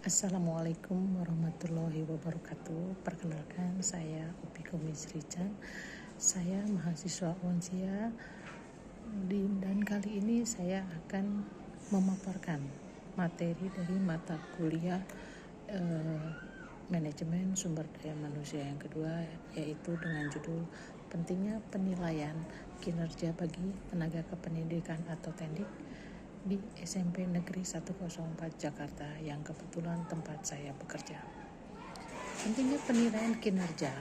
Assalamualaikum warahmatullahi wabarakatuh. Perkenalkan, saya Upi Komis Rican. Saya mahasiswa Unsia dan kali ini saya akan memaparkan materi dari mata kuliah manajemen sumber daya manusia yang kedua, yaitu dengan judul pentingnya penilaian kinerja bagi tenaga kependidikan atau TENDIK di SMP Negeri 104 Jakarta yang kebetulan tempat saya bekerja. Pentingnya penilaian kinerja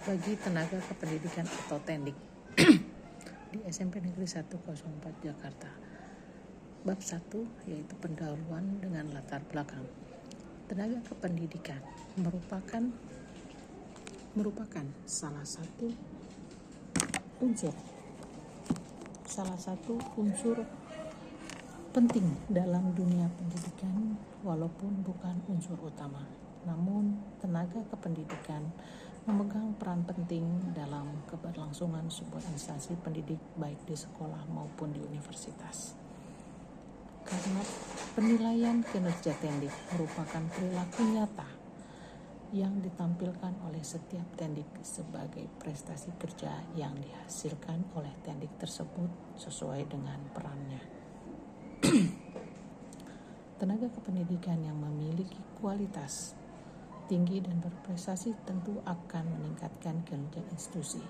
bagi tenaga kependidikan atau TENDIK di SMP Negeri 104 Jakarta. Bab 1 yaitu pendahuluan dengan latar belakang. Tenaga kependidikan merupakan salah satu unsur penting dalam dunia pendidikan, walaupun bukan unsur utama. Namun, tenaga kependidikan memegang peran penting dalam keberlangsungan sebuah instansi pendidik baik di sekolah maupun di universitas. Karena penilaian kinerja TENDIK merupakan perilaku nyata yang ditampilkan oleh setiap TENDIK sebagai prestasi kerja yang dihasilkan oleh TENDIK tersebut sesuai dengan perannya. Tenaga kependidikan yang memiliki kualitas tinggi dan berprestasi tentu akan meningkatkan kinerja institusi.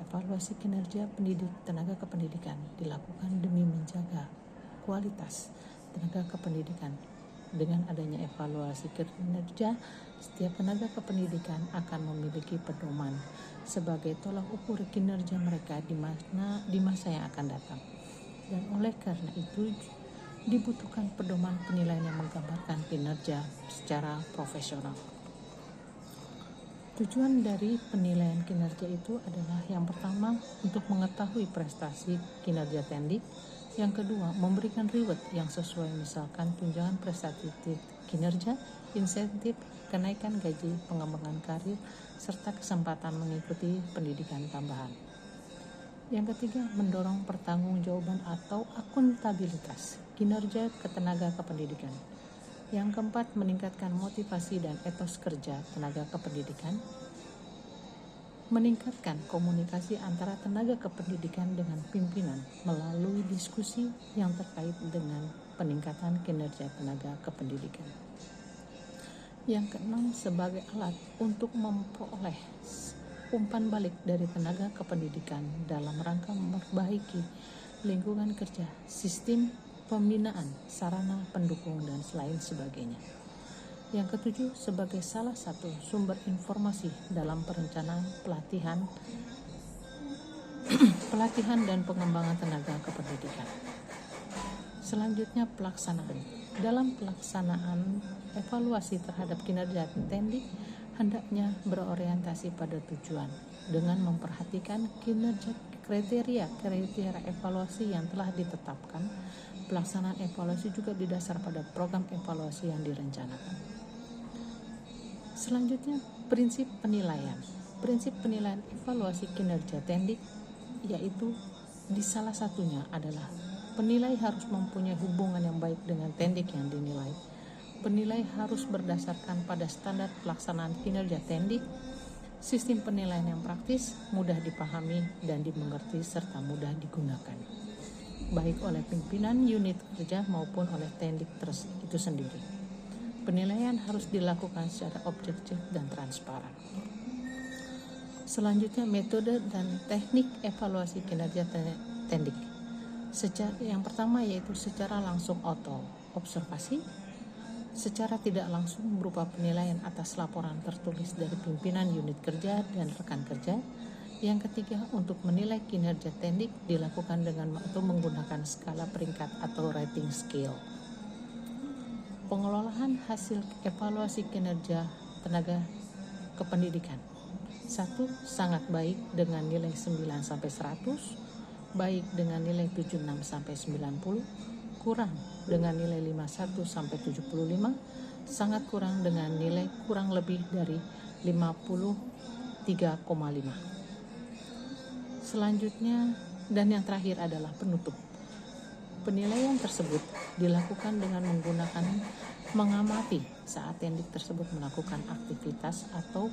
Evaluasi kinerja pendidik tenaga kependidikan dilakukan demi menjaga kualitas tenaga kependidikan. Dengan adanya evaluasi kinerja, setiap tenaga kependidikan akan memiliki pedoman sebagai tolak ukur kinerja mereka di masa yang akan datang. Dan oleh karena itu dibutuhkan pedoman penilaian yang menggambarkan kinerja secara profesional. Tujuan dari penilaian kinerja itu adalah yang pertama untuk mengetahui prestasi kinerja TENDIK, yang kedua memberikan reward yang sesuai, misalkan tunjangan prestasi kinerja, insentif, kenaikan gaji, pengembangan karir, serta kesempatan mengikuti pendidikan tambahan. Yang ketiga, mendorong pertanggungjawaban atau akuntabilitas kinerja ketenaga kependidikan. Yang keempat, meningkatkan motivasi dan etos kerja tenaga kependidikan. Meningkatkan komunikasi antara tenaga kependidikan dengan pimpinan melalui diskusi yang terkait dengan peningkatan kinerja tenaga kependidikan. Yang keenam, sebagai alat untuk memperoleh umpan balik dari tenaga kependidikan dalam rangka memperbaiki lingkungan kerja, sistem pembinaan, sarana pendukung, dan lain sebagainya. Yang ketujuh, sebagai salah satu sumber informasi dalam perencanaan pelatihan dan pengembangan tenaga kependidikan. Selanjutnya, pelaksanaan. Dalam pelaksanaan evaluasi terhadap kinerja TENDIK hendaknya berorientasi pada tujuan dengan memperhatikan kinerja kriteria evaluasi yang telah ditetapkan. Pelaksanaan evaluasi juga didasar pada program evaluasi yang direncanakan. Selanjutnya, prinsip penilaian. Prinsip penilaian evaluasi kinerja TENDIK yaitu di salah satunya adalah penilai harus mempunyai hubungan yang baik dengan TENDIK yang dinilai. Penilai harus berdasarkan pada standar pelaksanaan kinerja TENDIK. Sistem penilaian yang praktis, mudah dipahami dan dimengerti serta mudah digunakan, baik oleh pimpinan unit kerja maupun oleh TENDIK itu sendiri. Penilaian harus dilakukan secara objektif dan transparan. Selanjutnya, metode dan teknik evaluasi kinerja TENDIK. Yang pertama yaitu secara langsung observasi, secara tidak langsung berupa penilaian atas laporan tertulis dari pimpinan unit kerja dan rekan kerja. Yang ketiga, untuk menilai kinerja TENDIK dilakukan dengan atau menggunakan skala peringkat atau rating scale. Pengelolaan hasil evaluasi kinerja tenaga kependidikan. 1. Sangat baik dengan nilai 9-100, baik dengan nilai 76-90, kurang dengan nilai 51-75, sangat kurang dengan nilai kurang lebih dari 53,5. Selanjutnya dan yang terakhir adalah penutup. Penilaian tersebut dilakukan dengan menggunakan mengamati saat tendik tersebut melakukan aktivitas atau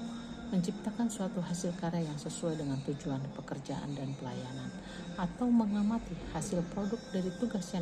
menciptakan suatu hasil karya yang sesuai dengan tujuan pekerjaan dan pelayanan, atau mengamati hasil produk dari tugas yang